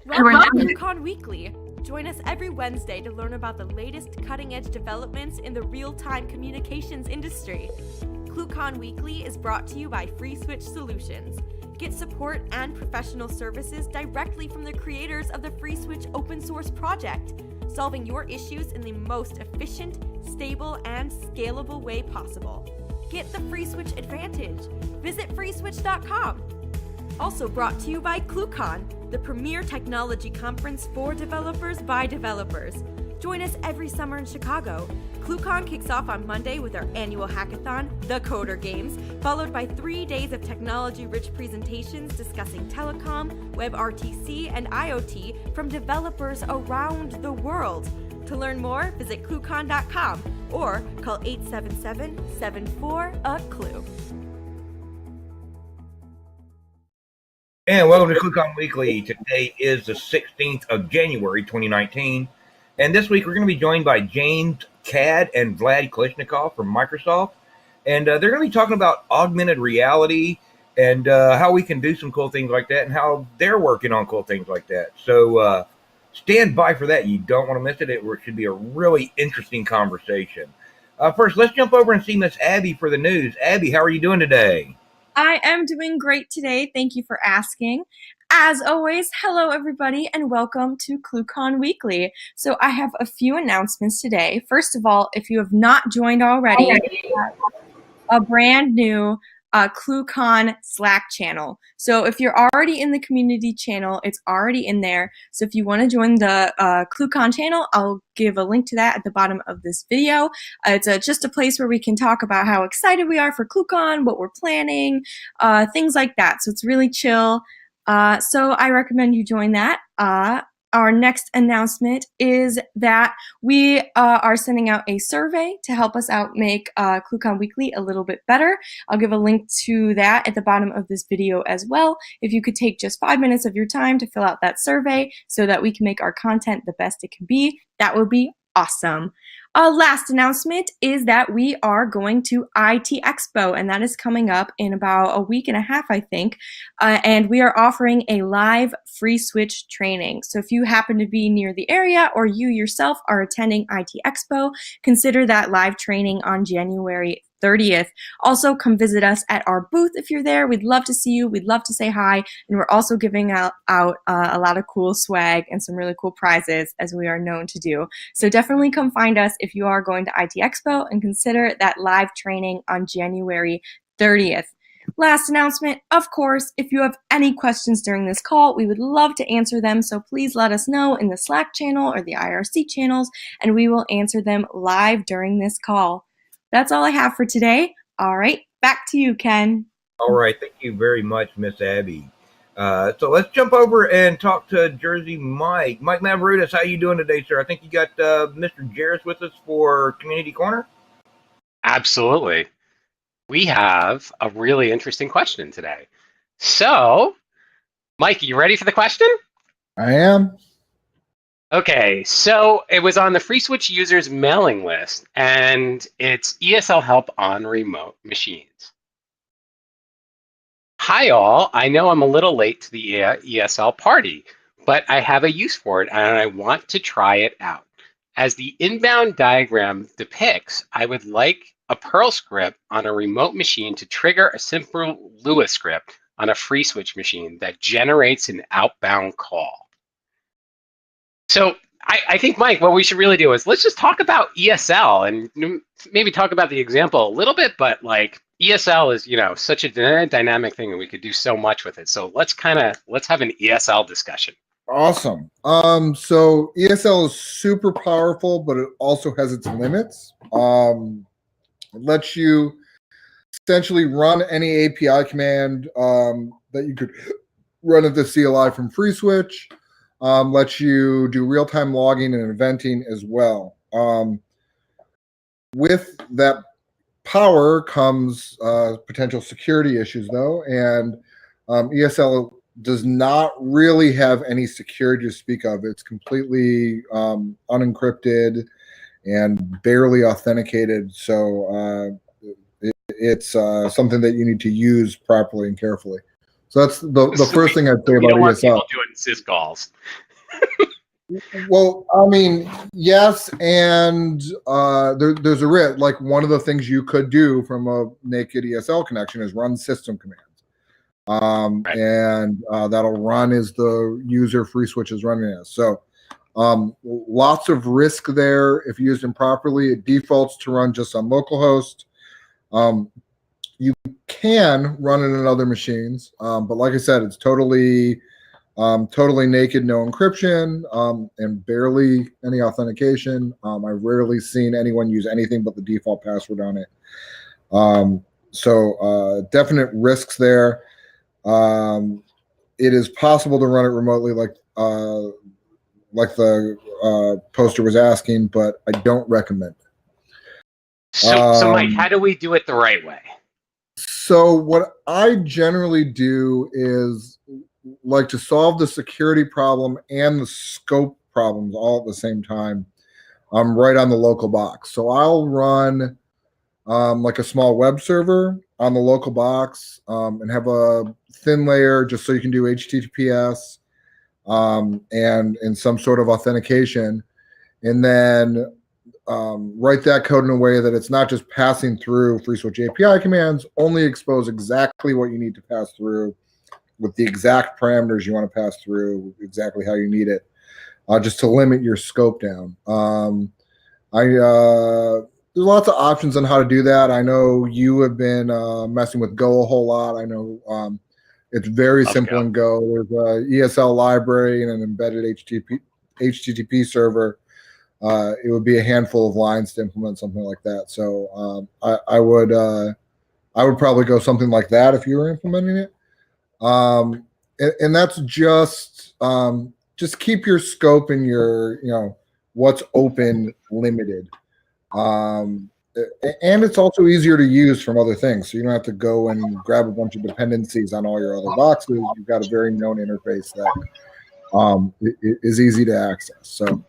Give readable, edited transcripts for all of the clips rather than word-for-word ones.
Welcome to ClueCon Weekly. Join us every Wednesday to learn about the latest cutting-edge developments in the real-time communications industry. ClueCon Weekly is brought to you by FreeSWITCH Solutions. Get support and professional services directly from the creators of the FreeSWITCH open source project, solving your issues in the most efficient, stable, and scalable way possible. Get the FreeSWITCH advantage. Visit freeswitch.com. Also brought to you by ClueCon, the premier technology conference for developers by developers. Join us every summer in Chicago. ClueCon kicks off on Monday with our annual hackathon, The Coder Games, followed by 3 days of technology-rich presentations discussing telecom, WebRTC, and IoT from developers around the world. To learn more, visit ClueCon.com or call 877-74-A-CLUE. And welcome to ClueCon Weekly. Today is the 16th of January, 2019. And this week we're going to be joined by Cadd and Vlad Kolesnikov from Microsoft. And they're going to be talking about augmented reality and how we can do some cool things like that and how they're working on cool things like that. So stand by for that. You don't want to miss it. It should be a really interesting conversation. First, let's jump over and see Miss Abby for the news. Abby, how are you doing today? I am doing great today. Thank you for asking. As always, hello everybody and welcome to ClueCon Weekly. So I have a few announcements today. First of all, if you have not joined already, a brand new ClueCon Slack channel. So if you're already in the community channel, it's already in there. So if you want to join the ClueCon channel, I'll give a link to that at the bottom of this video. It's just a place where we can talk about how excited we are for ClueCon, what we're planning, things like that. So it's really chill. So I recommend you join that. Our next announcement is that we are sending out a survey to help us out make ClueCon Weekly a little bit better. I'll give a link to that at the bottom of this video as well. If you could take just 5 minutes of your time to fill out that survey so that we can make our content the best it can be, that would be awesome. Last announcement is that we are going to IT Expo, and that is coming up in about a week and a half, I think. And we are offering a live FreeSWITCH training. So if you happen to be near the area or you yourself are attending IT Expo, consider that live training on January 30th. Also, come visit us at our booth if you're there. We'd love to see you. We'd love to say hi. And we're also giving out a lot of cool swag and some really cool prizes, as we are known to do. So definitely come find us if you are going to IT Expo, and consider that live training on January 30th. Last announcement, of course, if you have any questions during this call, we would love to answer them. So please let us know in the Slack channel or the IRC channels, and we will answer them live during this call. That's all I have for today. All right, back to you, Ken. All right, thank you very much, Miss Abby. So let's jump over and talk to Jersey Mike. Mike Mavrutis, how you doing today, sir? I think you got Mr. Jarris with us for Community Corner? Absolutely. We have a really interesting question today. So, Mike, you ready for the question? I am. Okay, so it was on the FreeSWITCH users mailing list, and it's ESL help on remote machines. Hi all, I know I'm a little late to the ESL party, but I have a use for it and I want to try it out. As the inbound diagram depicts, I would like a Perl script on a remote machine to trigger a simple Lua script on a FreeSWITCH machine that generates an outbound call. So I think, Mike, what we should really do is let's just talk about ESL and maybe talk about the example a little bit, but like ESL is, you know, such a dynamic thing and we could do so much with it. So let's have an ESL discussion. Awesome. So ESL is super powerful, but it also has its limits. It lets you essentially run any API command that you could run at the CLI from FreeSWITCH. Lets you do real-time logging and eventing as well. With that power comes potential security issues, though, and ESL does not really have any security to speak of. It's completely unencrypted and barely authenticated, so it's something that you need to use properly and carefully. So that's the first thing I'd say We about don't want ESL. people doing syscalls. Well, I mean, yes, and there's a risk. Like one of the things you could do from a naked ESL connection is run system commands. Right. And that'll run as the user FreeSWITCH is running as. So lots of risk there if used improperly. It defaults to run just on localhost. You can run it in other machines, but like I said, it's totally naked, no encryption, and barely any authentication. I've rarely seen anyone use anything but the default password on it. So definite risks there. It is possible to run it remotely, like the poster was asking, but I don't recommend it. So Mike, how do we do it the right way? So what I generally do is like to solve the security problem and the scope problems all at the same time. I'm right on the local box. So I'll run like a small web server on the local box and have a thin layer just so you can do HTTPS and some sort of authentication. And then write that code in a way that it's not just passing through FreeSWITCH API commands, only expose exactly what you need to pass through with the exact parameters you want to pass through, exactly how you need it, just to limit your scope down. There's lots of options on how to do that. I know you have been messing with Go a whole lot. I know it's very simple in Go. There's a ESL library and an embedded HTTP server. It would be a handful of lines to implement something like that. So I would probably go something like that if you were implementing it. And that's just keep your scope and your what's open limited. And it's also easier to use from other things, so you don't have to go and grab a bunch of dependencies on all your other boxes. You've got a very known interface that is easy to access. So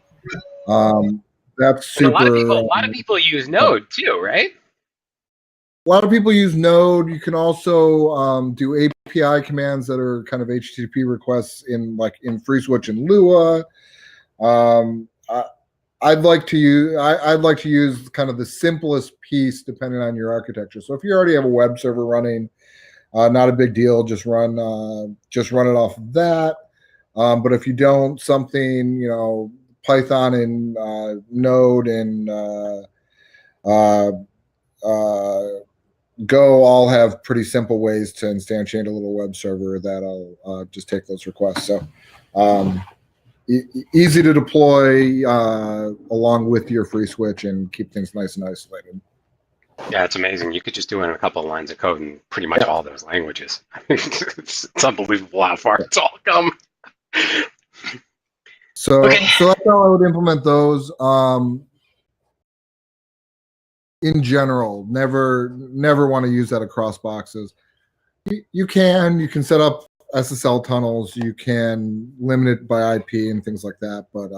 that's super. A lot of people use Node too, right? A lot of people use Node. You can also do API commands that are kind of HTTP requests in FreeSWITCH and Lua. I'd like to use kind of the simplest piece depending on your architecture. So if you already have a web server running, not a big deal. Just run it off of that. But if you don't, something Python and Node and Go all have pretty simple ways to instantiate a little web server that'll just take those requests. So easy to deploy along with your FreeSWITCH and keep things nice and isolated. Yeah, it's amazing. You could just do it in a couple of lines of code in pretty much all those languages. It's unbelievable how far it's all come. So that's how I would implement those. In general, never want to use that across boxes. You can set up SSL tunnels. You can limit it by IP and things like that, but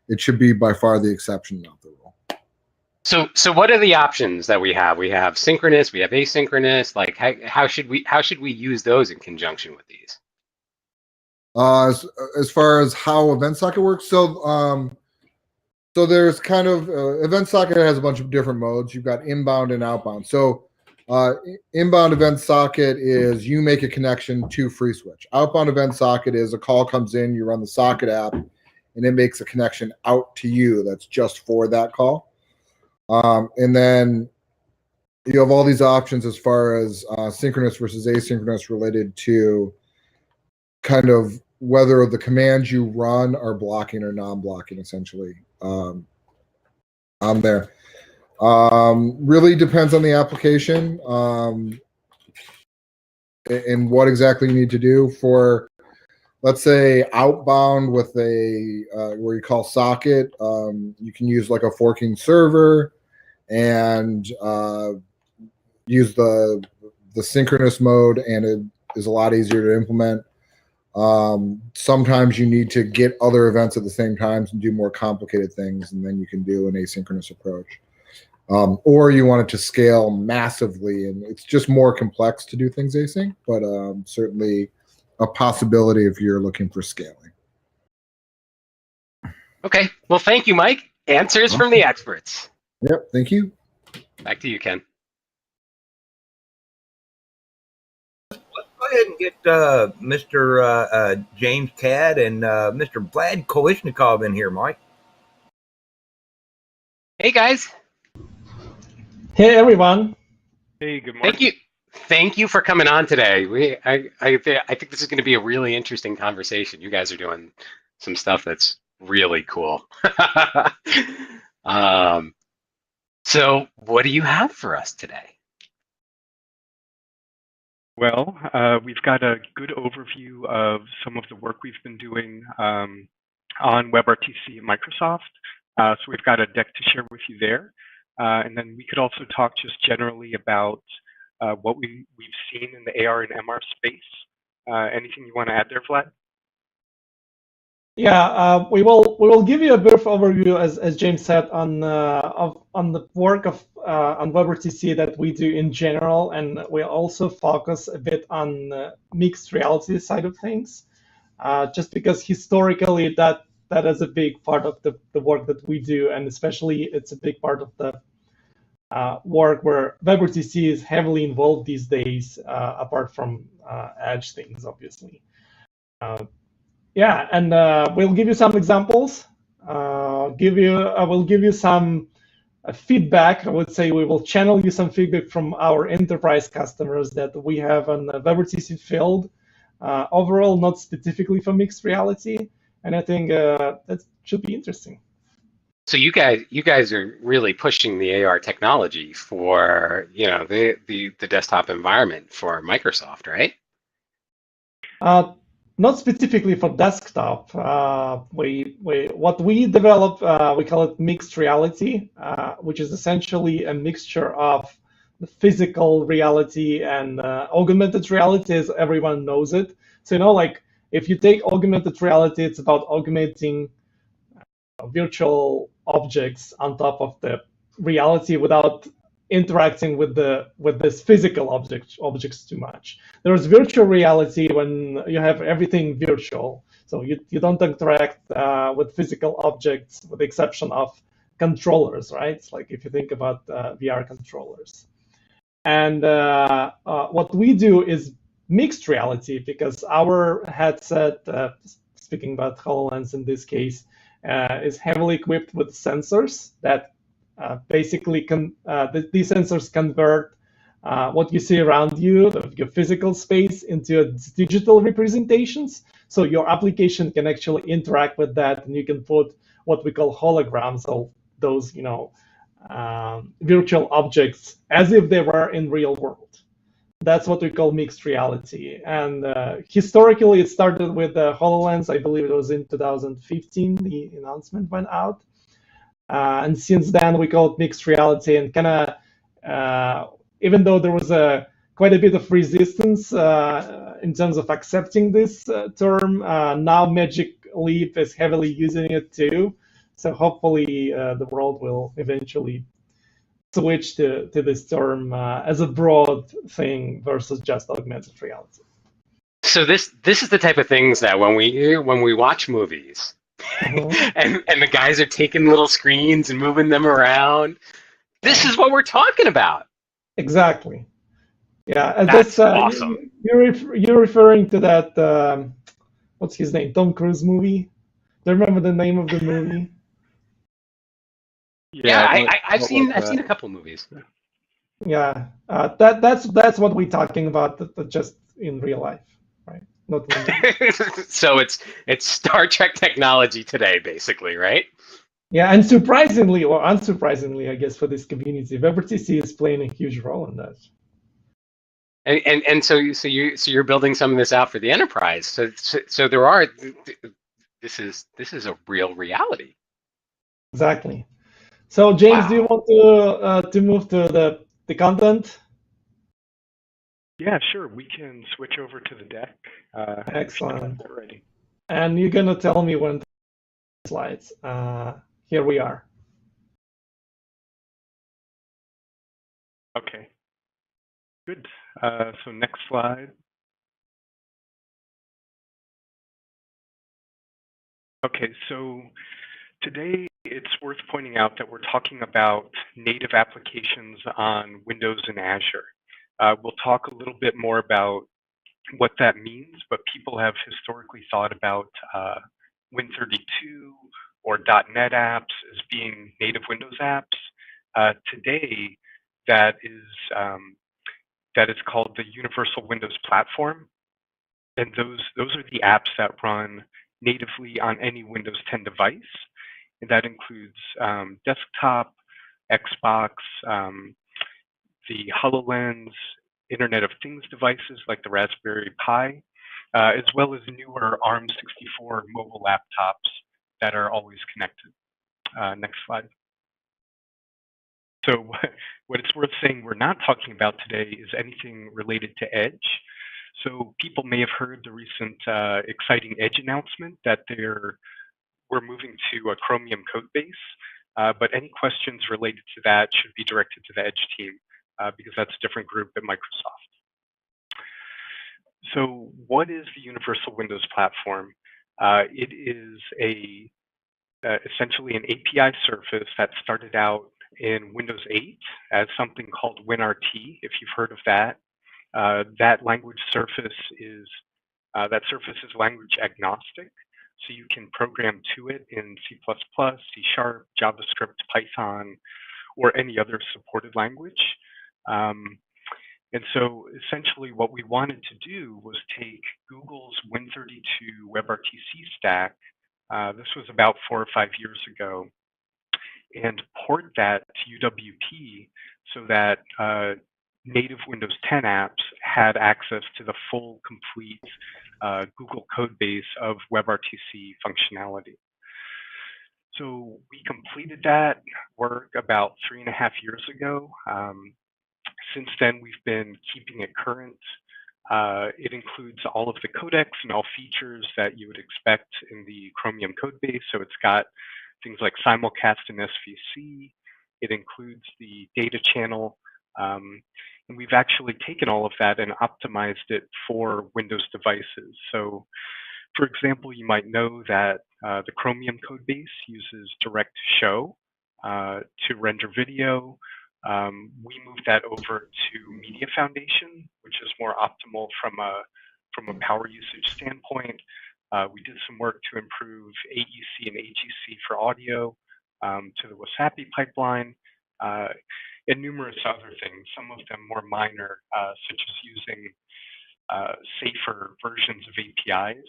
it should be by far the exception, not the rule. So what are the options that we have? We have synchronous, we have asynchronous. Like how should we use those in conjunction with these? As far as how event socket works, so there's kind of event socket has a bunch of different modes. You've got inbound and outbound. So inbound event socket is you make a connection to FreeSWITCH. Outbound event socket is a call comes in, you run the socket app, and it makes a connection out to you that's just for that call. And then you have all these options as far as synchronous versus asynchronous related to kind of whether the commands you run are blocking or non-blocking, essentially, on there. Really depends on the application and what exactly you need to do. For, let's say, outbound with a where you call socket, you can use like a forking server and use the synchronous mode, and it is a lot easier to implement. Sometimes you need to get other events at the same time and do more complicated things, and then you can do an asynchronous approach. or you want it to scale massively, and it's just more complex to do things async, but certainly a possibility if you're looking for scaling. Okay. Well, thank you, Mike. Answers from the experts. Yep. Thank you. Back to you, Ken. Go ahead and get Mr. James Cadd and Mr. Vlad Kolesnikov in here, Mike. Hey, guys. Hey, everyone. Hey, good morning. Thank you for coming on today. I think this is going to be a really interesting conversation. You guys are doing some stuff that's really cool. So what do you have for us today? Well, we've got a good overview of some of the work we've been doing on WebRTC at Microsoft. So we've got a deck to share with you there. And then we could also talk just generally about what we've seen in the AR and MR space. Anything you want to add there, Vlad? Yeah, we will give you a brief overview, as James said, on the work of on WebRTC that we do in general, and we also focus a bit on mixed reality side of things, just because historically that is a big part of the work that we do, and especially it's a big part of the work where WebRTC is heavily involved these days, apart from Edge things, obviously. Yeah, and we'll give you some examples. I will give you some feedback. I would say we will channel you some feedback from our enterprise customers that we have on the WebRTC field. Overall, not specifically for mixed reality, and I think that should be interesting. So you guys are really pushing the AR technology for the desktop environment for Microsoft, right? Not specifically for desktop. What we develop, we call it mixed reality, which is essentially a mixture of the physical reality and augmented reality, as everyone knows it. So like if you take augmented reality, it's about augmenting virtual objects on top of the reality without interacting with this physical objects too much. There's virtual reality when you have everything virtual, so you don't interact with physical objects with the exception of controllers, right? It's like if you think about VR controllers. And what we do is mixed reality, because our headset, speaking about HoloLens in this case, is heavily equipped with sensors that basically these sensors convert what you see around you, your physical space, into digital representations. So your application can actually interact with that, and you can put what we call holograms, of those virtual objects, as if they were in real world. That's what we call mixed reality. And historically, it started with the HoloLens. I believe it was in 2015 the announcement went out. And since then, we call it mixed reality, and kind of, even though there was quite a bit of resistance in terms of accepting this term, now Magic Leap is heavily using it too. So hopefully the world will eventually switch to this term as a broad thing versus just augmented reality. So this is the type of things that when we watch movies, and the guys are taking little screens and moving them around. This is what we're talking about. Exactly. Yeah, that's awesome. You're referring to that what's his name? Tom Cruise movie. Do you remember the name of the movie? Yeah, I've seen a couple movies. Yeah, that's what we're talking about, but just in real life, right? Not So it's Star Trek technology today, basically, right? Yeah, and surprisingly or unsurprisingly, I guess, for this community, WebRTC is playing a huge role in that. And so you're building some of this out for the enterprise. So there are this is a real reality. Exactly. So James, do you want to move to the content? Yeah, sure. We can switch over to the deck. Excellent. Ready. And you're gonna tell me when the slides. Here we are. Okay, good. So next slide. Okay, so today it's worth pointing out that we're talking about native applications on Windows and Azure. We'll talk a little bit more about what that means, but people have historically thought about Win32 or .NET apps as being native Windows apps. Today, that is called the Universal Windows Platform, and those are the apps that run natively on any Windows 10 device, and that includes desktop, Xbox, the HoloLens, Internet of Things devices like the Raspberry Pi, as well as newer ARM64 mobile laptops that are always connected. Next slide. So what it's worth saying we're not talking about today is anything related to Edge. So people may have heard the recent exciting Edge announcement that we're moving to a Chromium code base, but any questions related to that should be directed to the Edge team because that's a different group at Microsoft. So what is the Universal Windows Platform? It is essentially an API surface that started out in Windows 8 as something called WinRT, if you've heard of that. That language surface is language agnostic, so you can program to it in C++, C#, JavaScript, Python, or any other supported language. And so essentially what we wanted to do was take Google's Win32 WebRTC stack, this was about 4 or 5 years ago, and port that to UWP so that native Windows 10 apps had access to the full, complete Google code base of WebRTC functionality. So we completed that work about 3.5 years ago. Since then, we've been keeping it current. It includes all of the codecs and all features that you would expect in the Chromium code base. So it's got things like simulcast and SVC. It includes the data channel. And we've actually taken all of that and optimized it for Windows devices. So for example, you might know that the Chromium code base uses direct show to render video. We moved that over to Media Foundation, which is more optimal from a power usage standpoint. We did some work to improve AEC and AGC for audio to the Wasapi pipeline, and numerous other things, some of them more minor, such as using safer versions of APIs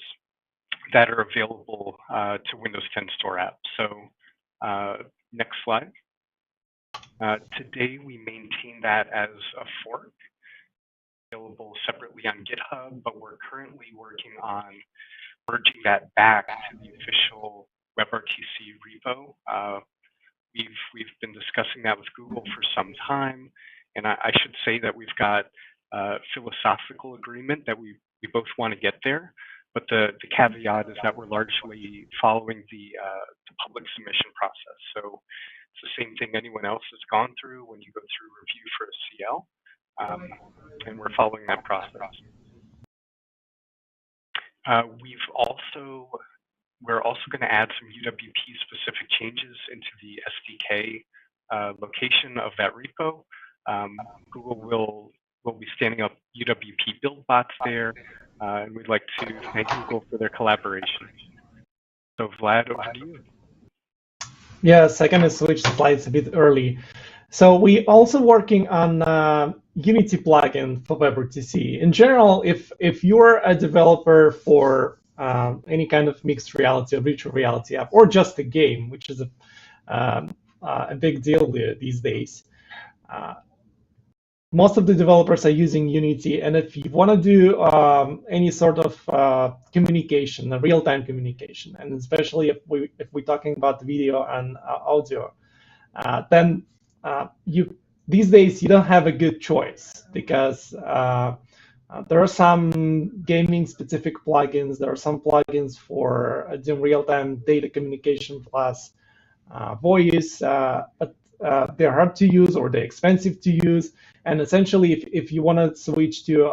that are available to Windows 10 Store apps. So next slide. Today we maintain that as a fork, available separately on GitHub, but we're currently working on merging that back to the official WebRTC repo. We've been discussing that with Google for some time, and I should say that we've got a philosophical agreement that we both want to get there, but the caveat is that we're largely following the public submission process. So it's the same thing anyone else has gone through when you go through review for a CL, and we're following that process. We're also going to add some UWP-specific changes into the SDK location of that repo. Google will be standing up UWP build bots there, and we'd like to thank Google for their collaboration. So Vlad, over to you. Yes, I can switch slides a bit early. So we also working on Unity plugin for WebRTC. In general, if you're a developer for any kind of mixed reality or virtual reality app, or just a game, which is a big deal these days, most of the developers are using Unity. And if you want to do any sort of communication, a real-time communication, and especially if we're talking about video and audio, then these days you don't have a good choice, because there are some gaming-specific plugins. There are some plugins for doing real-time data communication plus voice. But they're hard to use or they're expensive to use. And essentially, if you want to switch to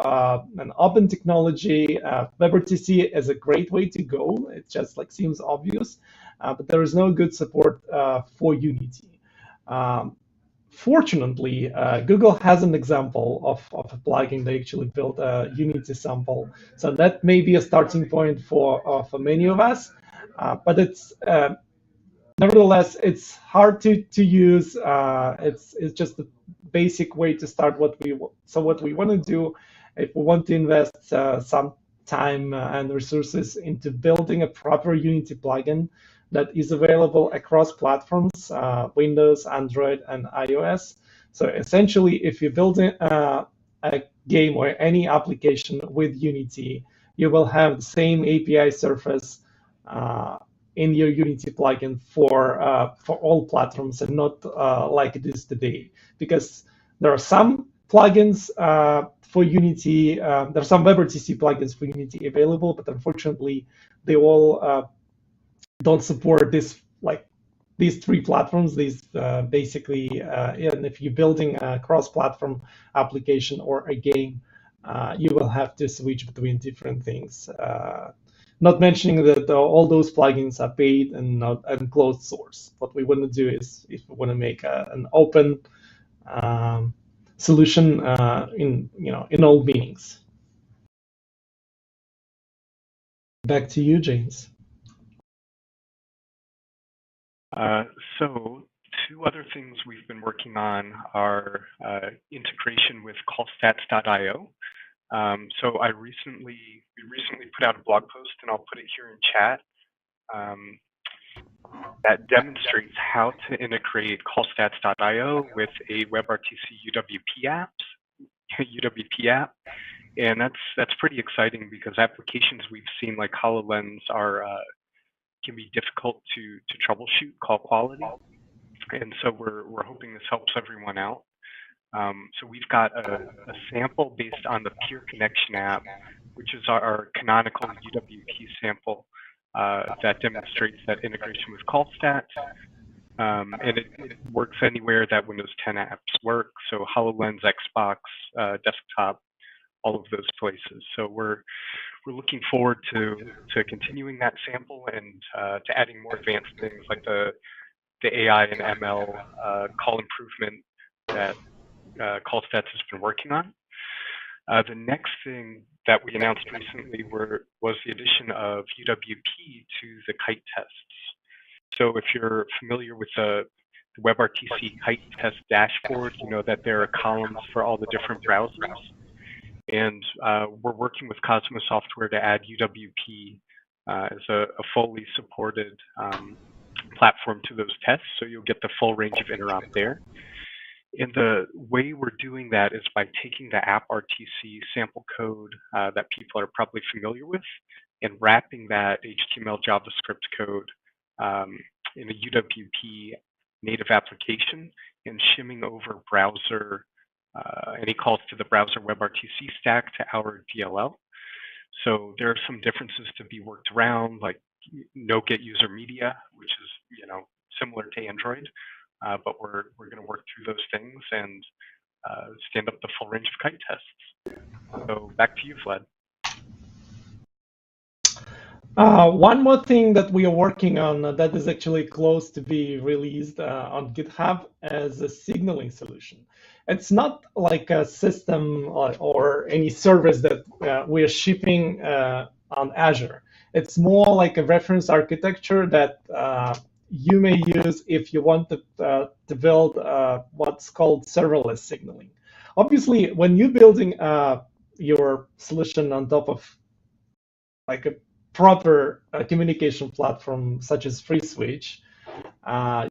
an open technology, WebRTC is a great way to go. It just like seems obvious, but there is no good support for Unity. Fortunately, Google has an example of a plugin. They actually built a Unity sample, so that may be a starting point for many of us. But it's nevertheless, it's hard to use. It's just a basic way to start what we want to do. If we want to invest some time and resources into building a proper Unity plugin that is available across platforms, Windows, Android, and iOS. So essentially, if you're building a game or any application with Unity, you will have the same API surface in your Unity plugin for all platforms, and not like it is today. Because there are some plugins for Unity, there are some WebRTC plugins for Unity available, but unfortunately, they all don't support this, like these three platforms. These basically, and if you're building a cross-platform application or a game, you will have to switch between different things. Not mentioning that all those plugins are paid and closed source. What we want to do is, if we want to make an open solution in all meanings. Back to you, James. So two other things we've been working on are integration with callstats.io. So we recently put out a blog post, and I'll put it here in chat, that demonstrates how to integrate callstats.io with a WebRTC UWP app. And that's pretty exciting, because applications we've seen like HoloLens can be difficult to troubleshoot call quality. And so we're hoping this helps everyone out. So we've got a sample based on the Peer Connection app, which is our canonical UWP sample that demonstrates that integration with callstats. And it works anywhere that Windows 10 apps work. So HoloLens, Xbox, desktop, all of those places. So we're looking forward to continuing that sample and to adding more advanced things like the AI and ML call improvement that callstats has been working on. The next thing that we announced recently was the addition of UWP to the kite tests. So if you're familiar with the WebRTC kite test dashboard, you know that there are columns for all the different browsers. And we're working with Cosmos Software to add UWP as a fully supported platform to those tests, so you'll get the full range of interop there. And the way we're doing that is by taking the app RTC sample code that people are probably familiar with, and wrapping that HTML JavaScript code in a UWP native application, and shimming over browser any calls to the browser WebRTC stack to our DLL. So there are some differences to be worked around, like no get user media, which is similar to Android, but we're going to work through those things and stand up the full range of kite tests. So back to you, Vlad. One more thing that we are working on that is actually close to be released on GitHub as a signaling solution. It's not like a system or any service that we are shipping on Azure. It's more like a reference architecture that you may use if you want to build what's called serverless signaling. Obviously, when you're building your solution on top of like a proper communication platform such as FreeSWITCH,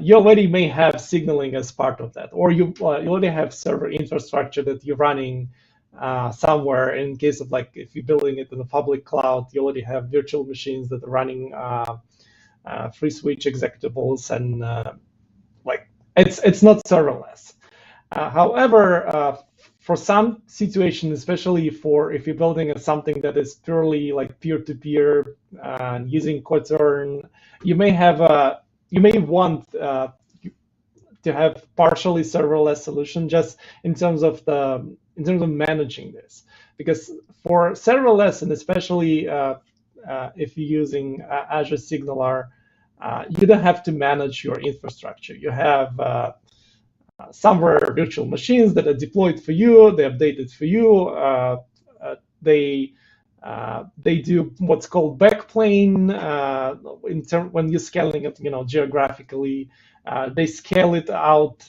you already may have signaling as part of that, or you already have server infrastructure that you're running somewhere. In case of like if you're building it in the public cloud, you already have virtual machines that are running FreeSWITCH executables, and like it's not serverless. However, for some situations, especially if you're building something that is purely like peer-to-peer using Quotern, you may want have partially serverless solution, just in terms of managing this. Because for serverless, and especially if you're using Azure SignalR, you don't have to manage your infrastructure. You have somewhere virtual machines that are deployed for you, they're updated for you. They do what's called backplane when you're scaling it, geographically. They scale it out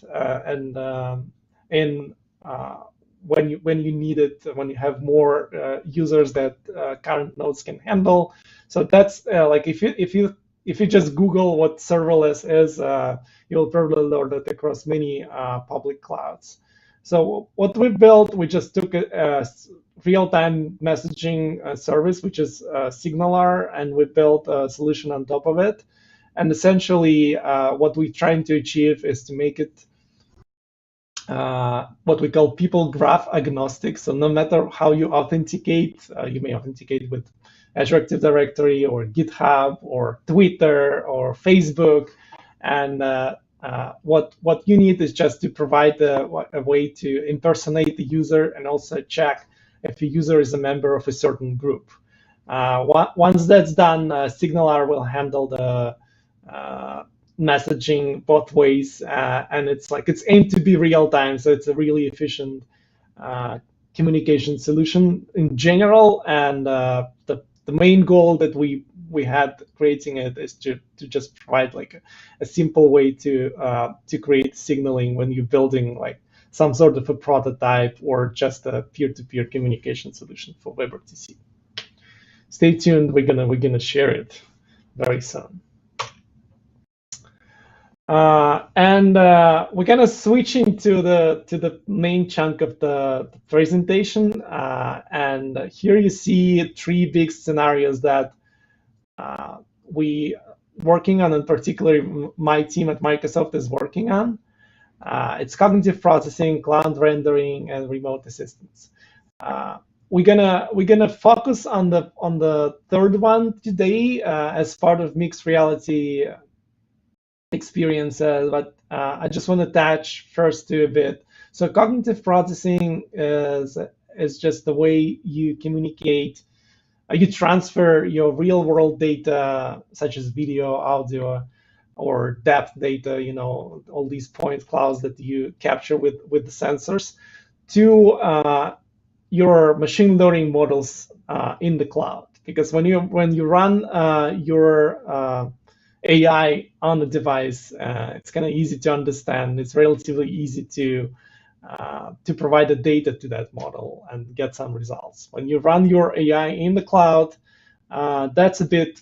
when you need it, when you have more users that current nodes can handle. So that's like if you just Google what serverless is, you'll probably learn it across many public clouds. So what we built, we just took a real-time messaging service, which is SignalR, and we built a solution on top of it. And essentially, what we're trying to achieve is to make it what we call people graph agnostic. So no matter how you authenticate, you may authenticate with Azure Active Directory or GitHub or Twitter or Facebook, and what you need is just to provide a way to impersonate the user and also check if the user is a member of a certain group. Once that's done, SignalR will handle the messaging both ways, and it's aimed to be real time, so it's a really efficient communication solution in general. And the main goal that we had creating it is to just provide like a simple way to create signaling when you're building like some sort of a prototype or just a peer-to-peer communication solution for WebRTC. Stay tuned. We're gonna share it very soon. And we're gonna switch into the main chunk of the presentation. And here you see three big scenarios that we working on, and particularly my team at Microsoft is working on. It's cognitive processing, cloud rendering, and remote assistance. We're gonna focus on the third one today as part of mixed reality experiences, but I just want to touch first to a bit. So cognitive processing is just the way you communicate, you transfer your real world data, such as video, audio, or depth data, all these point clouds that you capture with the sensors, to your machine learning models in the cloud. Because when you run your AI on the device, it's kind of easy to understand. It's relatively easy to provide the data to that model and get some results. When you run your AI in the cloud, that's a bit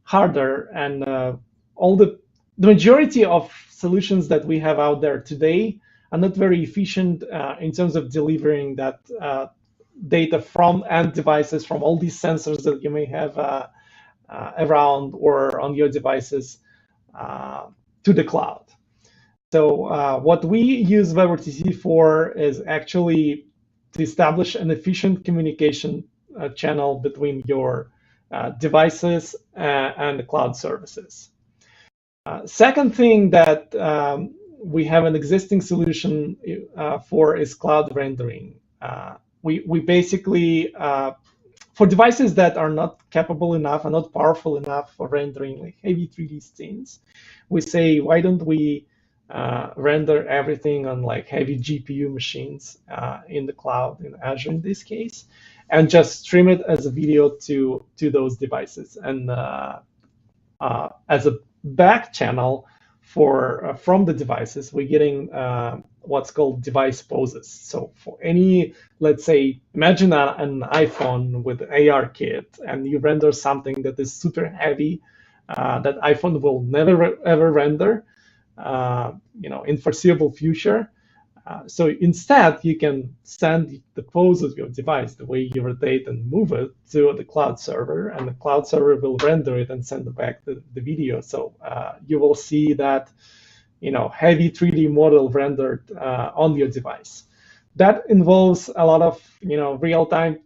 harder. And the majority of solutions that we have out there today are not very efficient in terms of delivering that data from end devices, from all these sensors that you may have around or on your devices to the cloud. So what we use WebRTC for is actually to establish an efficient communication channel between your devices and the cloud services. Second thing that we have an existing solution for is cloud rendering. We basically for devices that are not capable enough and not powerful enough for rendering like heavy 3D scenes, we say, why don't we render everything on like heavy GPU machines in the cloud, in Azure in this case, and just stream it as a video to those devices. And as a back channel from the devices, we're getting what's called device poses. So for any, let's say, imagine an iPhone with AR kit, and you render something that is super heavy, that iPhone will never ever render, in foreseeable future. So instead, you can send the pose of your device, the way you rotate and move it, to the cloud server, and the cloud server will render it and send back the video. So you will see that, heavy 3D model rendered on your device. That involves a lot of, real-time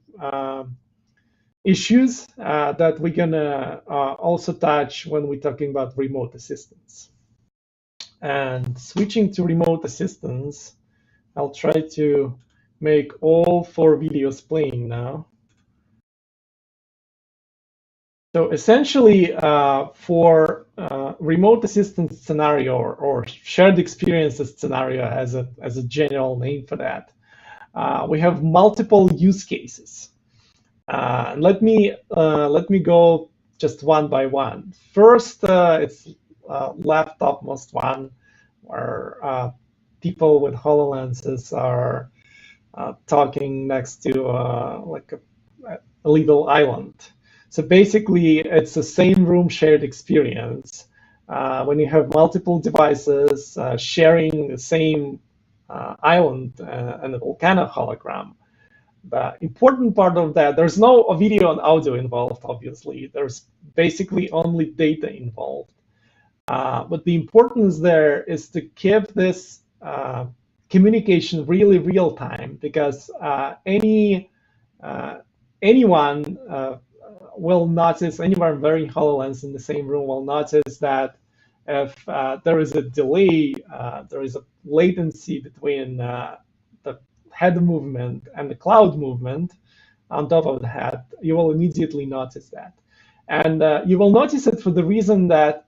issues that we're gonna also touch when we're talking about remote assistance. And switching to remote assistance, I'll try to make all 4 videos playing now. So essentially, for remote assistance scenario or shared experiences scenario as a general name for that, we have multiple use cases. Let me go just one by one. First, it's left topmost one, where people with HoloLenses are talking next to like a little island. So basically, it's the same room shared experience. When you have multiple devices sharing the same island and a volcano hologram, the important part of that, there's no video and audio involved, obviously. There's basically only data involved. But the importance there is to keep this communication really real time, because anyone will notice, anyone wearing HoloLens in the same room will notice that if there is a delay, there is a latency between the head movement and the cloud movement on top of the head, you will immediately notice that. And you will notice it for the reason that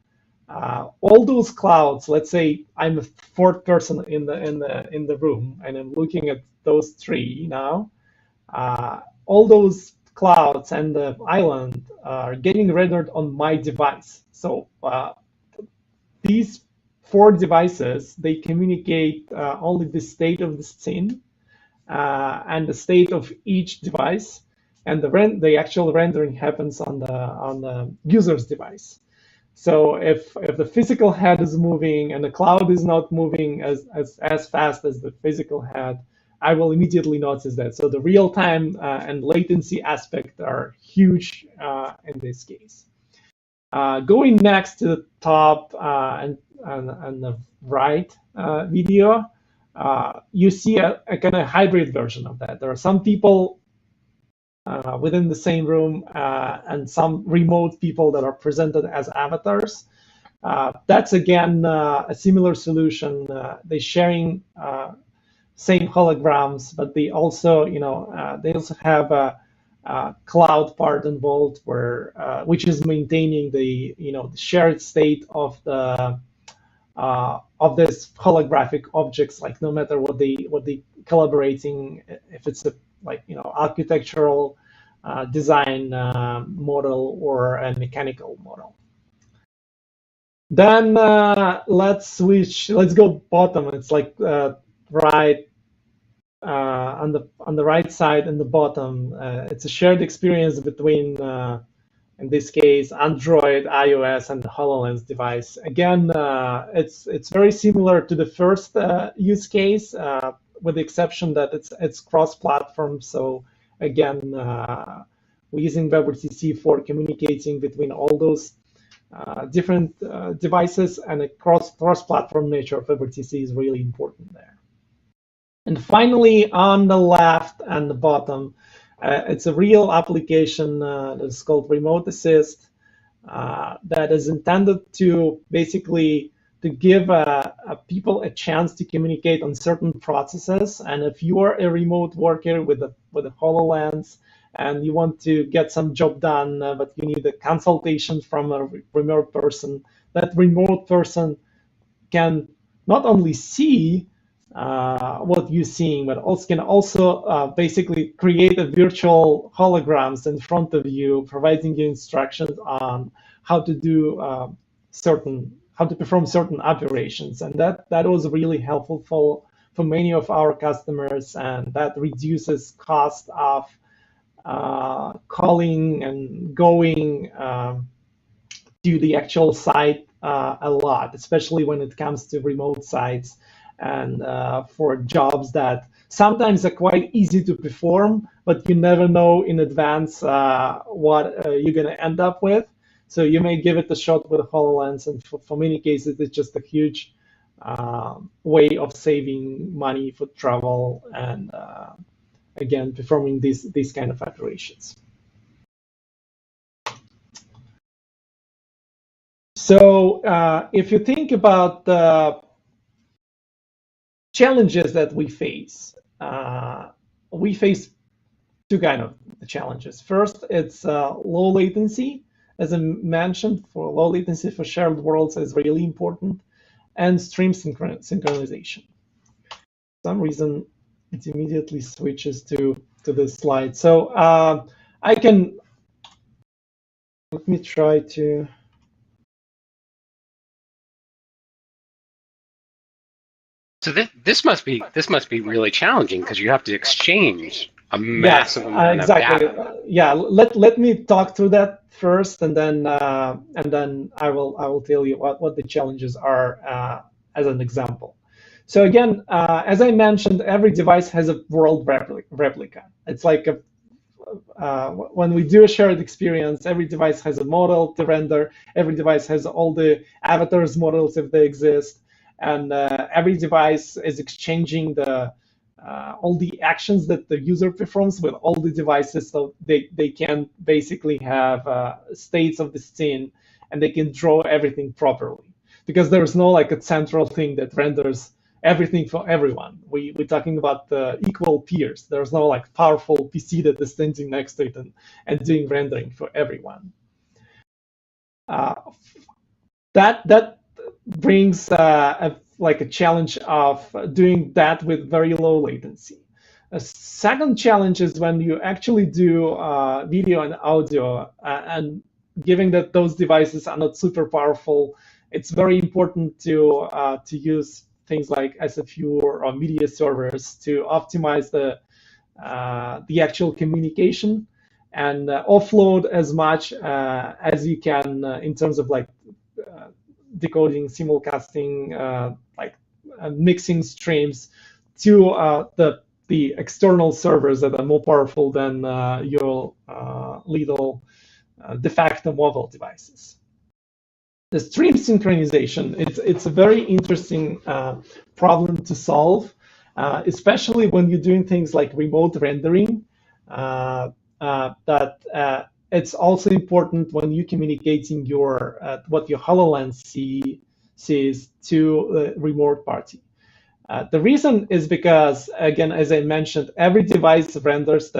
all those clouds, let's say I'm a 4th person in the room and I'm looking at those 3 now, all those clouds and the island are getting rendered on my device. So these 4 devices, they communicate only the state of the scene and the state of each device, and the actual rendering happens on the user's device. So if the physical head is moving and the cloud is not moving as fast as the physical head, I will immediately notice that. So the real time and latency aspect are huge in this case. Going next to the top and the right video, you see a kind of hybrid version of that. There are some people within the same room and some remote people that are presented as avatars. That's again a similar solution. They're sharing same holograms, but they also, they also have a cloud part involved, which is maintaining the the shared state of this holographic objects. Like no matter what they collaborating, if it's a architectural design model or a mechanical model. Then let's switch. Let's go bottom. It's like right on the right side and the bottom. It's a shared experience between, in this case, Android, iOS, and the HoloLens device. Again, it's very similar to the first use case, with the exception that it's cross-platform. So again, we're using WebRTC for communicating between all those different devices, and the cross-platform nature of WebRTC is really important there. And finally, on the left and the bottom, it's a real application that is called Remote Assist that is intended to basically to give people a chance to communicate on certain processes. And if you are a remote worker with a HoloLens and you want to get some job done, but you need a consultation from a remote person, that remote person can not only see what you're seeing, but also can basically create a virtual holograms in front of you, providing you instructions on how to do how to perform certain operations. And that was really helpful for many of our customers, and that reduces cost of calling and going to the actual site a lot, especially when it comes to remote sites and for jobs that sometimes are quite easy to perform, but you never know in advance what you're going to end up with. So you may give it a shot with a HoloLens, and for many cases, it's just a huge way of saving money for travel and, again, performing these kind of operations. So if you think about the challenges that we face two kind of challenges. First, it's low latency. As I mentioned, for low latency for shared worlds is really important, and stream synchronization. For some reason, it immediately switches to this slide. So I can, let me try to. So this must be really challenging because you have to exchange a massive amount of data. Yeah, let me talk through that first, and then I will tell you what the challenges are as an example. So again, as I mentioned, every device has a world replica. It's like when we do a shared experience, every device has a model to render. Every device has all the avatars models if they exist. And every device is exchanging all the actions that the user performs with all the devices, so they can basically have states of the scene, and they can draw everything properly. Because there is no like a central thing that renders everything for everyone. We're talking about equal peers. There's no like powerful PC that is standing next to it and doing rendering for everyone. That brings a challenge of doing that with very low latency. A second challenge is when you actually do video and audio, and given that those devices are not super powerful, it's very important to use things like SFU or media servers to optimize the actual communication and offload as much as you can in terms of like decoding, simulcasting, mixing streams to the external servers that are more powerful than your little de facto mobile devices. The stream synchronization, it's a very interesting problem to solve, especially when you're doing things like remote rendering. It's also important when you're communicating what your HoloLens sees to a remote party. The reason is because, again, as I mentioned, every device renders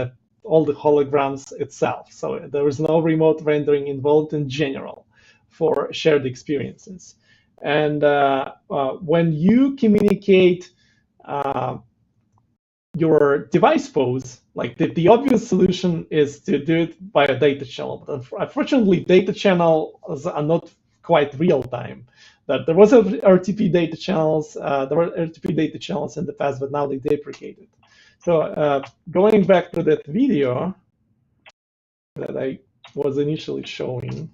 all the holograms itself. So there is no remote rendering involved in general for shared experiences. And when you communicate your device pose, like the obvious solution is to do it by a data channel. But unfortunately, data channels are not quite real time. That there was RTP data channels. There were RTP data channels in the past, but now they deprecated. So going back to that video that I was initially showing,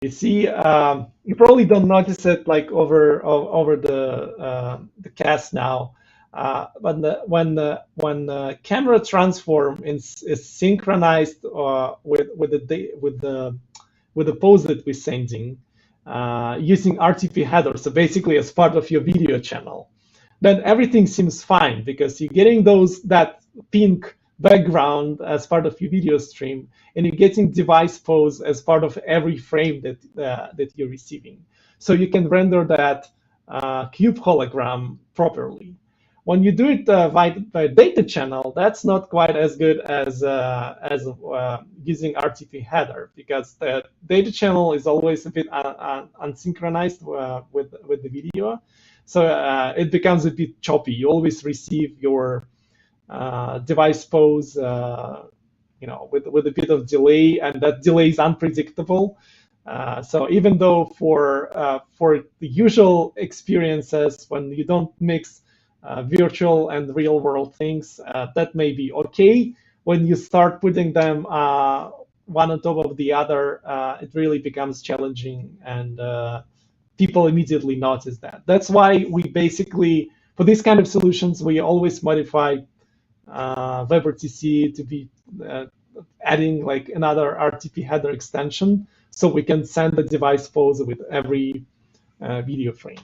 you see, you probably don't notice it like over the cast now. But when the camera transform is synchronized with the pose that we're sending using RTP header, so basically as part of your video channel, then everything seems fine because you're getting that pink background as part of your video stream, and you're getting device pose as part of every frame that you're receiving. So you can render that cube hologram properly. When you do it by data channel, that's not quite as good as using RTP header, because the data channel is always a bit unsynchronized with the video. So it becomes a bit choppy. You always receive your device pose, with a bit of delay, and that delay is unpredictable. So even though for the usual experiences, when you don't mix virtual and real world things, that may be okay. When you start putting them one on top of the other, it really becomes challenging, and people immediately notice that. That's why we basically, for these kind of solutions, we always modify WebRTC to be adding like another RTP header extension, so we can send the device pose with every video frame.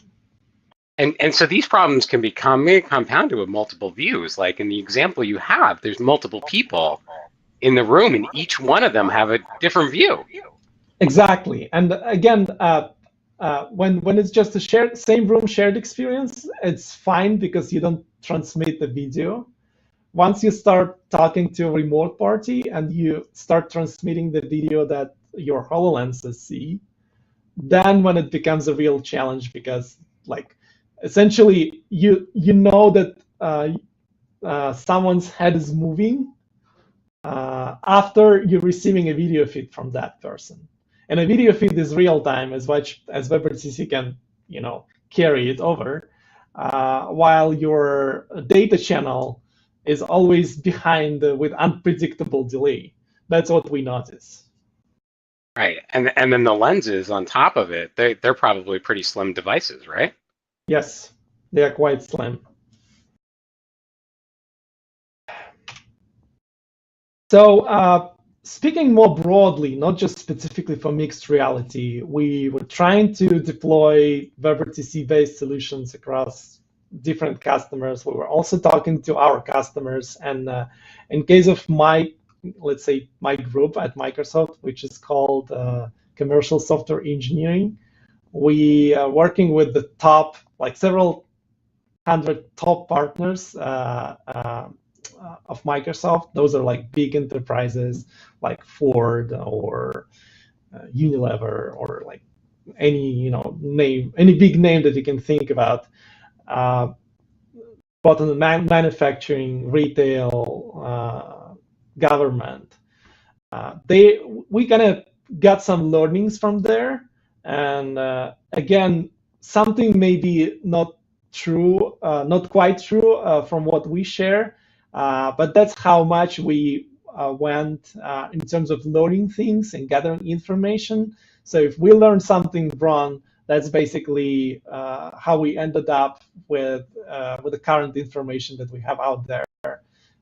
And so these problems can become compounded with multiple views. Like in the example you have, there's multiple people in the room, and each one of them have a different view. Exactly. And again, when it's just a same room shared experience, it's fine because you don't transmit the video. Once you start talking to a remote party and you start transmitting the video that your HoloLenses see, then when it becomes a real challenge, because like essentially you know that someone's head is moving after you're receiving a video feed from that person. And a video feed is real time as much as WebRTC can, carry it over, while your data channel is always behind with unpredictable delay. That's what we notice. Right, and then the lenses on top of it, they're probably pretty slim devices, right? Yes, they are quite slim. So speaking more broadly, not just specifically for mixed reality, we were trying to deploy WebRTC-based solutions across different customers. We were also talking to our customers, and in case of let's say my group at Microsoft, which is called Commercial Software Engineering, we are working with the top, like several hundred top partners of Microsoft. Those are like big enterprises like Ford or Unilever, or like any any big name that you can think about, both in the manufacturing, retail, government. We kind of got some learnings from there, and again, something maybe not true, not quite true from what we share, but that's how much we went in terms of learning things and gathering information. So if we learn something wrong, that's basically how we ended up with the current information that we have out there.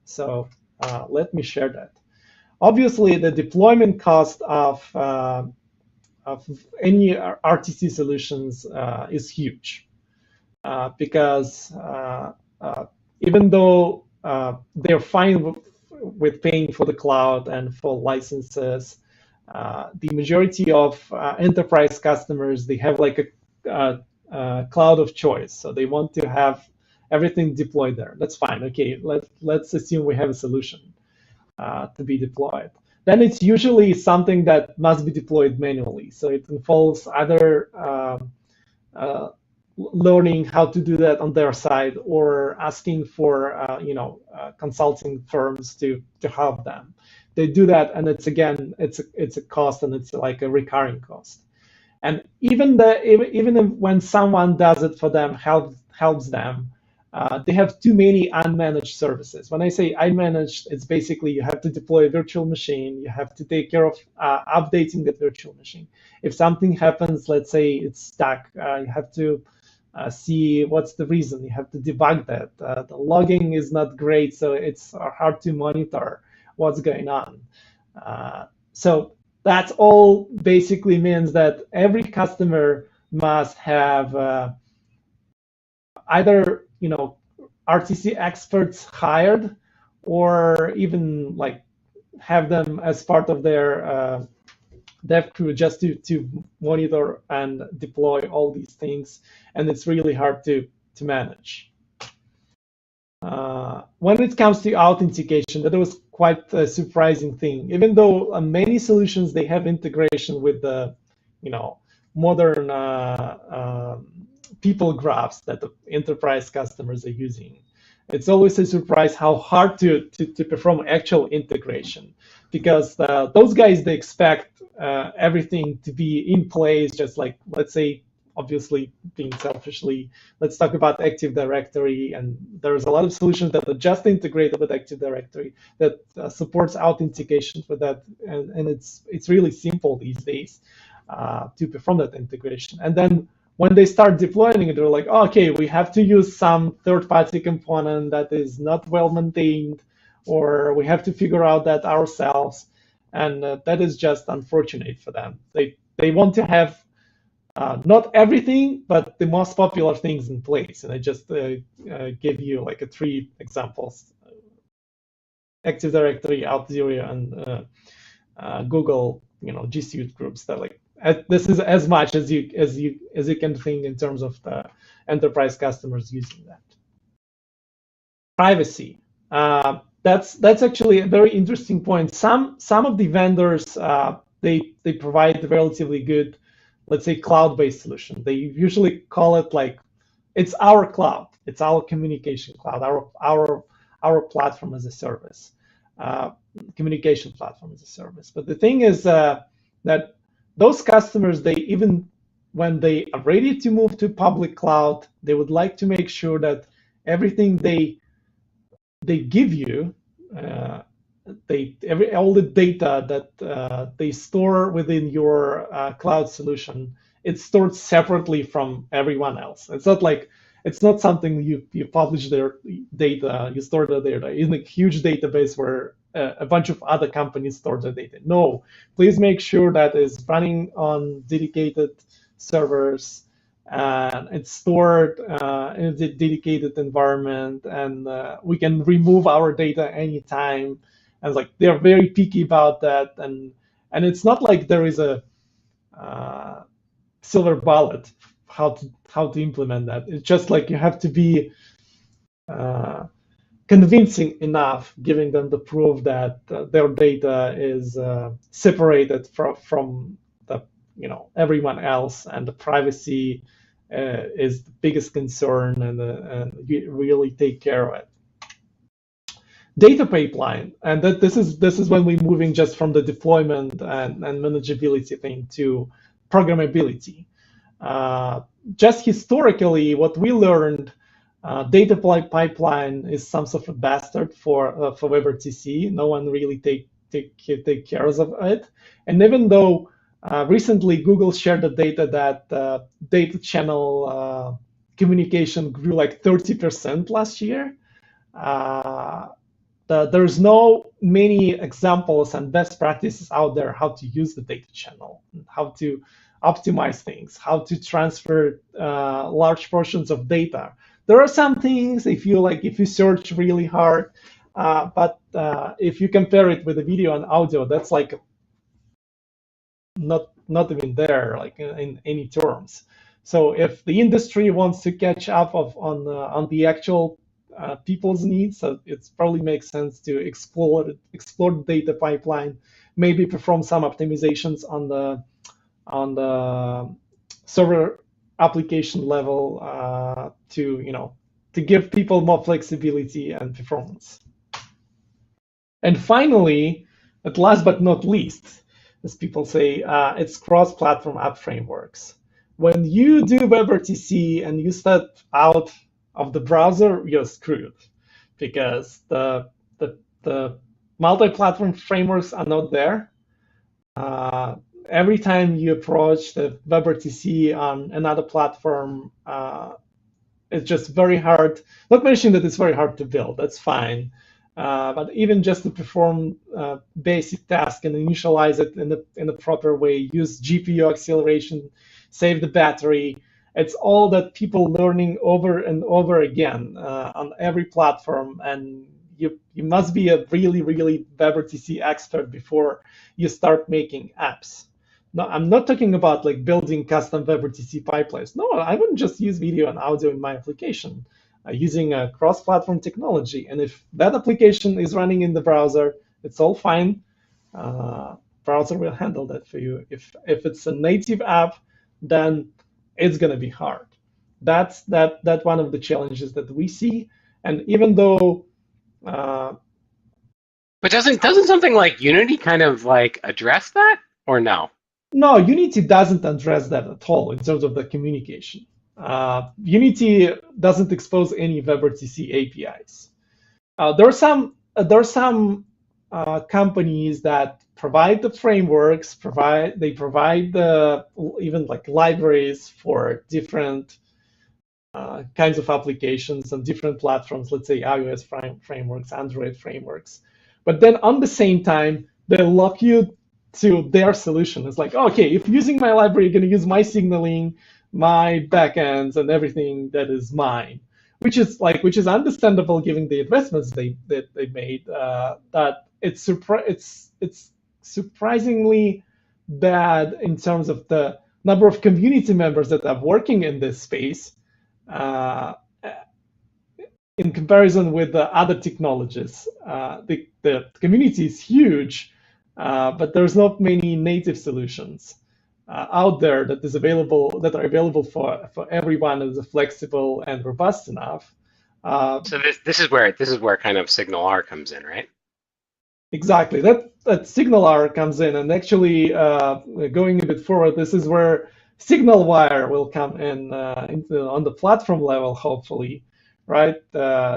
So let me share that. Obviously, the deployment cost of any RTC solutions is huge, because even though they're fine with paying for the cloud and for licenses, the majority of enterprise customers, they have like a cloud of choice, so they want to have everything deployed there. That's fine. Okay, let's assume we have a solution to be deployed. Then it's usually something that must be deployed manually. So it involves either learning how to do that on their side, or asking for consulting firms to help them. They do that, and it's a cost, and it's like a recurring cost. And even when someone does it for them, helps them, they have too many unmanaged services. When I say unmanaged, it's basically you have to deploy a virtual machine, you have to take care of updating the virtual machine. If something happens, let's say it's stuck, you have to see what's the reason. You have to debug that. The logging is not great, so it's hard to monitor what's going on. So that's all basically means that every customer must have either RTC experts hired, or even like have them as part of their dev crew just to monitor and deploy all these things, and it's really hard to manage. When it comes to authentication, that was quite a surprising thing. Even though many solutions, they have integration with the modern people graphs that the enterprise customers are using, it's always a surprise how hard to perform actual integration, because those guys, they expect everything to be in place, just like, let's say, obviously being selfishly, let's talk about Active Directory, and there's a lot of solutions that are just integrated with Active Directory that supports authentication for that, and it's really simple these days to perform that integration. And then when they start deploying it, they're like, oh, okay, we have to use some third-party component that is not well maintained, or we have to figure out that ourselves, and that is just unfortunate for them. They want to have not everything, but the most popular things in place. And I just gave you like 3 examples: Active Directory, Auth0, and Google, G Suite groups. That like this is as much as you can think in terms of the enterprise customers using that. Privacy. That's actually a very interesting point. Some of the vendors they provide relatively good, let's say, cloud-based solution. They usually call it like it's our cloud, it's our communication cloud, our platform as a service, communication platform as a service. But the thing is that those customers, they even when they are ready to move to public cloud, they would like to make sure that everything they give you, all the data that they store within your cloud solution, it's stored separately from everyone else. It's not something you publish their data, you store the data in a huge database where a bunch of other companies store the data. No, please make sure that it's running on dedicated servers, and it's stored in a dedicated environment, and we can remove our data anytime. And like they're very picky about that, and it's not like there is a silver bullet how to implement that. It's just like you have to be convincing enough, giving them the proof that their data is separated from the everyone else, and the privacy is the biggest concern, and you really take care of it. Data pipeline, and this is when we're moving just from the deployment and manageability thing to programmability. Just historically, what we learned, data pipeline is some sort of bastard for WebRTC. No one really take care of it. And even though recently Google shared the data that data channel communication grew like 30% last year, there's no many examples and best practices out there how to use the data channel, how to optimize things, how to transfer large portions of data. There are some things, if you search really hard, but if you compare it with the video and audio, that's like not even there, like in any terms. So if the industry wants to catch up on the actual people's needs, so it probably makes sense to explore the data pipeline, maybe perform some optimizations on the server application level to give people more flexibility and performance. And finally, at last but not least, as people say, it's cross-platform app frameworks. When you do WebRTC and you step out of the browser, you're screwed, because the multi-platform frameworks are not there. Every time you approach the WebRTC on another platform, it's just very hard. Not mentioning that it's very hard to build, that's fine. But even just to perform basic tasks and initialize it in the proper way, use GPU acceleration, save the battery, it's all that people learning over and over again on every platform. And you must be a really, really WebRTC expert before you start making apps. No, I'm not talking about like building custom WebRTC pipelines. No, I wouldn't just use video and audio in my application using a cross-platform technology. And if that application is running in the browser, it's all fine. Browser will handle that for you. If it's a native app, then it's going to be hard. That's one of the challenges that we see. And even though but doesn't something like Unity kind of like address that, or no? No, Unity doesn't address that at all in terms of the communication. Unity doesn't expose any WebRTC APIs. There are some companies that provide the frameworks. They provide even like libraries for different kinds of applications on different platforms. Let's say iOS frameworks, Android frameworks. But then on the same time, they lock you to their solution. It's like, okay, if using my library, you're going to use my signaling, my backends, and everything that is mine, which is understandable given the investments they made. That it's surprisingly bad in terms of the number of community members that are working in this space in comparison with the other technologies. The community is huge, but there's not many native solutions out there that are available for everyone, that is flexible and robust enough. So this is where kind of Signal R comes in, right? Exactly. That Signal R comes in, and actually going a bit forward, this is where Signal Wire will come in on the platform level, hopefully, right?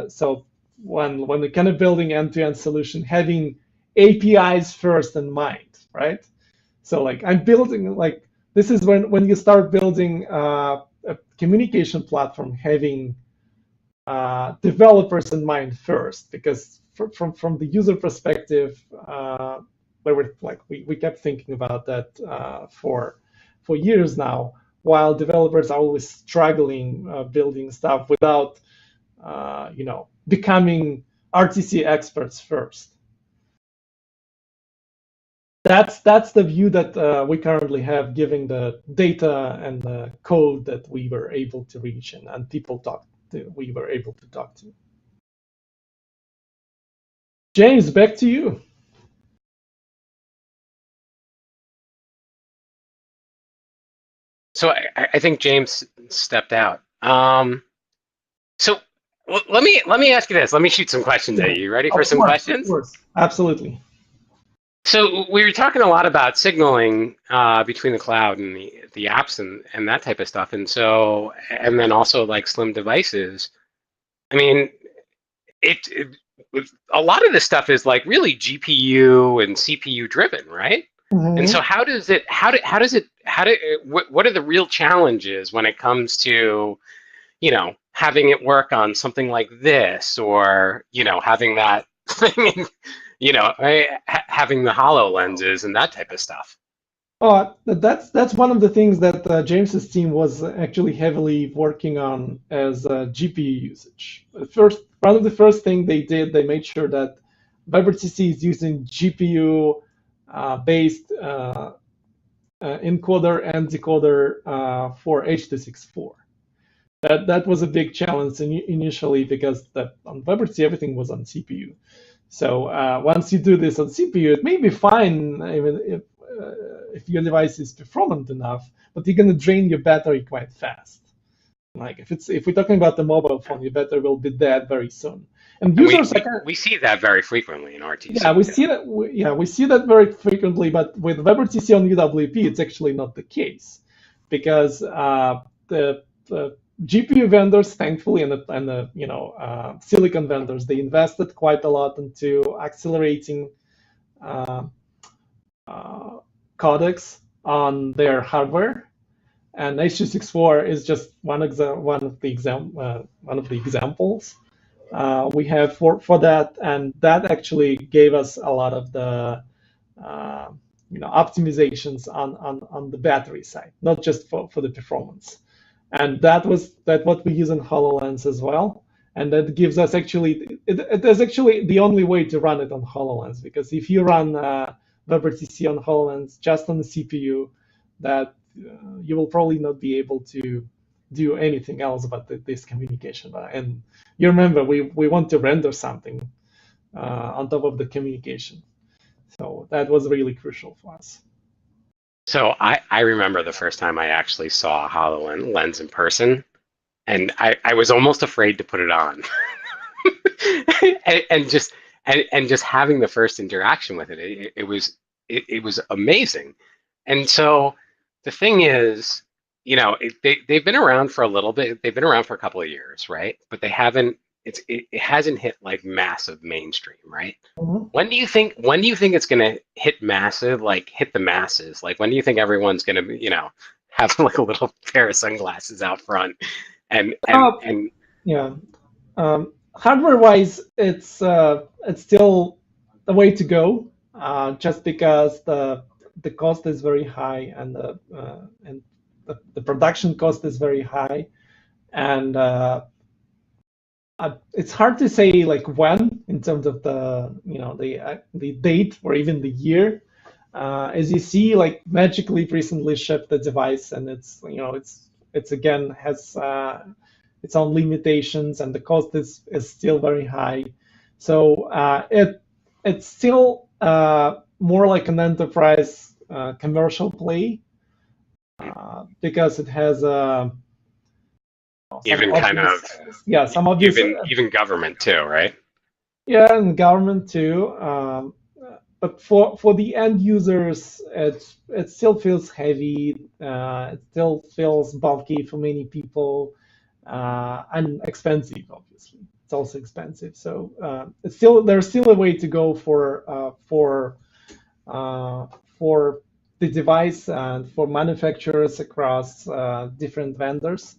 So when we're kind of building end-to-end solution, having APIs first in mind, right? So like I'm building, like this is when you start building a communication platform, having developers in mind first, because from the user perspective, we kept thinking about that for years now, while developers are always struggling building stuff without becoming RTC experts first. That's the view that we currently have, given the data and the code that we were able to reach and people we were able to talk to. James, back to you. So I think James stepped out. So let me ask you this. Let me shoot some questions at you. Ready for some questions? Of course, absolutely. So we were talking a lot about signaling between the cloud and the apps and that type of stuff, and then also like slim devices. I mean, a lot of this stuff is like really GPU and CPU driven, right? Mm-hmm. And so what are the real challenges when it comes to, having it work on something like this, or, having that thing, having the HoloLenses and that type of stuff? Oh, that's one of the things that James's team was actually heavily working on as GPU usage. One of the first thing they did, they made sure that WebRTC is using GPU based encoder and decoder for H.264. That was a big challenge initially, because on WebRTC everything was on CPU. So once you do this on CPU, it may be fine even if your device is performant enough, but you're going to drain your battery quite fast. Like if we're talking about the mobile phone, your battery will be dead very soon. And users we see that very frequently in RTC. Yeah, we see that very frequently, but with WebRTC on UWP, it's actually not the case, because the GPU vendors, thankfully, and the silicon vendors, they invested quite a lot into accelerating codecs on their hardware, and H.264 is just one of the examples we have for that, and that actually gave us a lot of the optimizations on the battery side, not just for the performance. And that what we use in HoloLens as well, and that gives us it is actually the only way to run it on HoloLens, because if you run WebRTC on HoloLens just on the CPU, that you will probably not be able to do anything else about this communication. And you remember, we want to render something on top of the communication. So that was really crucial for us. So I remember the first time I actually saw a HoloLens in person, and I was almost afraid to put it on. and just having the first interaction with it, it was amazing. And so the thing is, they've been around for a little bit. They've been around for a couple of years, right? But they haven't. It hasn't hit like massive mainstream, right? Mm-hmm. When do you think it's gonna hit massive, like hit the masses? Like when do you think everyone's gonna, have like a little pair of sunglasses out front? Hardware-wise, it's still the way to go, just because the cost is very high, and the production cost is very high, and it's hard to say like when, in terms of the date or even the year, As you see, like magically recently shipped the device, and it's again has its own limitations, and the cost is still very high. So it's still more like an enterprise commercial play because it has Even kind of some obvious even government too, right? Yeah, and government too. But for the end users, it still feels heavy. It still feels bulky for many people, and expensive. Obviously, it's also expensive. So there's still a way to go for the device and for manufacturers across different vendors.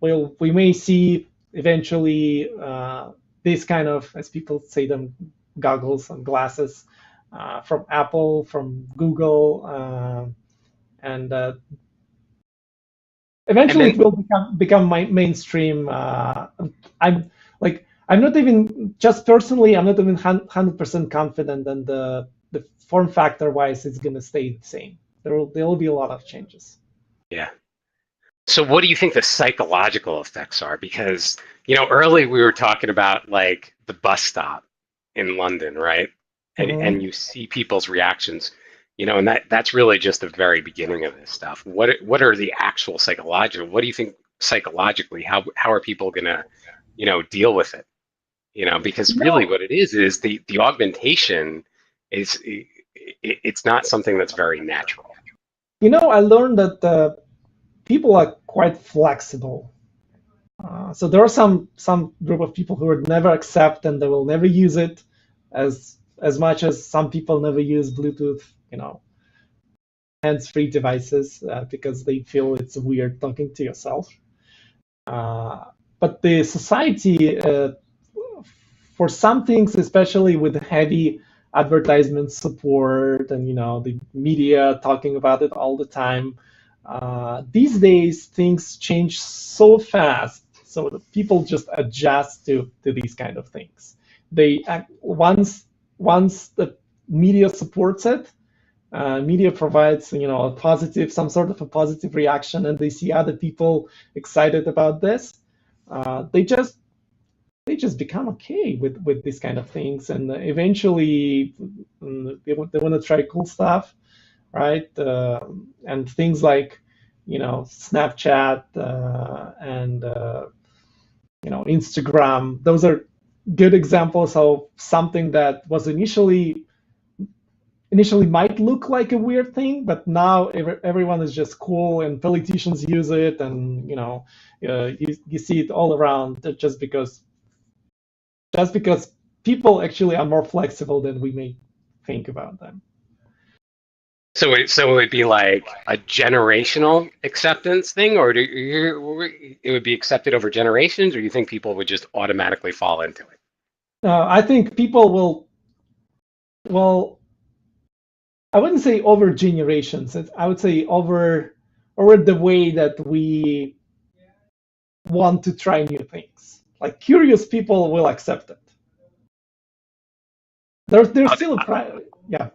We may see eventually this kind of, as people say them, goggles and glasses from Apple, from Google, and eventually it will become mainstream. I'm not even, just personally, I'm not even 100% confident that the form factor wise it's going to stay the same. There will be a lot of changes. Yeah. So what do you think the psychological effects are? Because, early we were talking about like the bus stop in London, right? And you see people's reactions, and that's really just the very beginning of this stuff. What are the actual psychological? What do you think psychologically? How are people gonna, deal with it? Because really what it is the augmentation is it's not something that's very natural. I learned that people are quite flexible. So there are some group of people who would never accept and they will never use it as much as some people never use Bluetooth, hands-free devices because they feel it's weird talking to yourself. But the society, for some things, especially with heavy advertisement support and the media talking about it all the time, these days things change so fast, so that people just adjust to these kind of things. They once the media supports it, media provides some sort of a positive reaction, and they see other people excited about this, they just become okay with these kind of things, and eventually they want to try cool stuff, right? And things like Snapchat and Instagram. Those are good examples of something that was initially might look like a weird thing, but now everyone is just cool, and politicians use it, and you see it all around just because people actually are more flexible than we may think about them. So it would be like a generational acceptance thing, or it would be accepted over generations, or you think people would just automatically fall into it? I think people will. Well, I wouldn't say over generations. I would say over the way that we want to try new things. Like curious people will accept it. There's still yeah.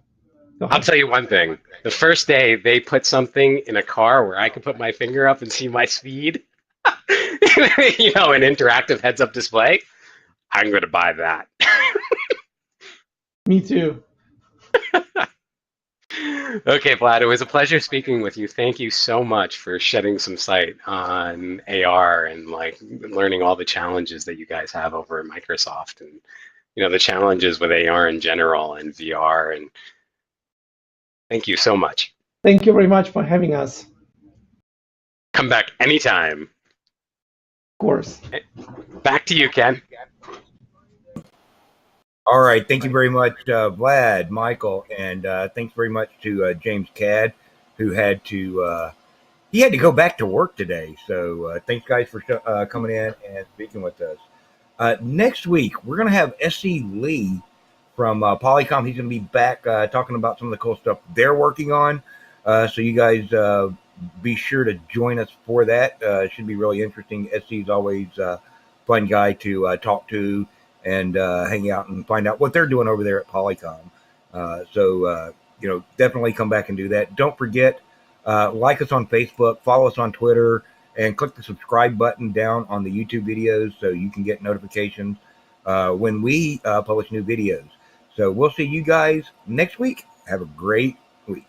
I'll tell you one thing. The first day they put something in a car where I can put my finger up and see my speed, an interactive heads-up display, I'm going to buy that. Me too. Okay, Vlad, it was a pleasure speaking with you. Thank you so much for shedding some light on AR and learning all the challenges that you guys have over at Microsoft, and the challenges with AR in general and VR. And thank you so much. Thank you very much for having us. Come back anytime. Of course. Back to you, Ken. All right. Thank you very much, Vlad, Michael, and thanks very much to James Cadd, who had to go back to work today. So thanks, guys, for coming in and speaking with us. Next week, we're going to have S.C. Lee from Polycom. He's going to be back talking about some of the cool stuff they're working on. So you guys be sure to join us for that. It should be really interesting. SC is always a fun guy to talk to and hang out and find out what they're doing over there at Polycom. Definitely come back and do that. Don't forget, like us on Facebook, follow us on Twitter, and click the subscribe button down on the YouTube videos so you can get notifications when we publish new videos. So we'll see you guys next week. Have a great week.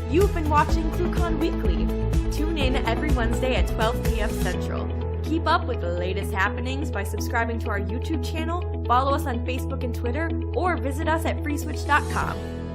You've been watching ClueCon Weekly. Tune in every Wednesday at 12 p.m. Central. Keep up with the latest happenings by subscribing to our YouTube channel, follow us on Facebook and Twitter, or visit us at FreeSWITCH.com.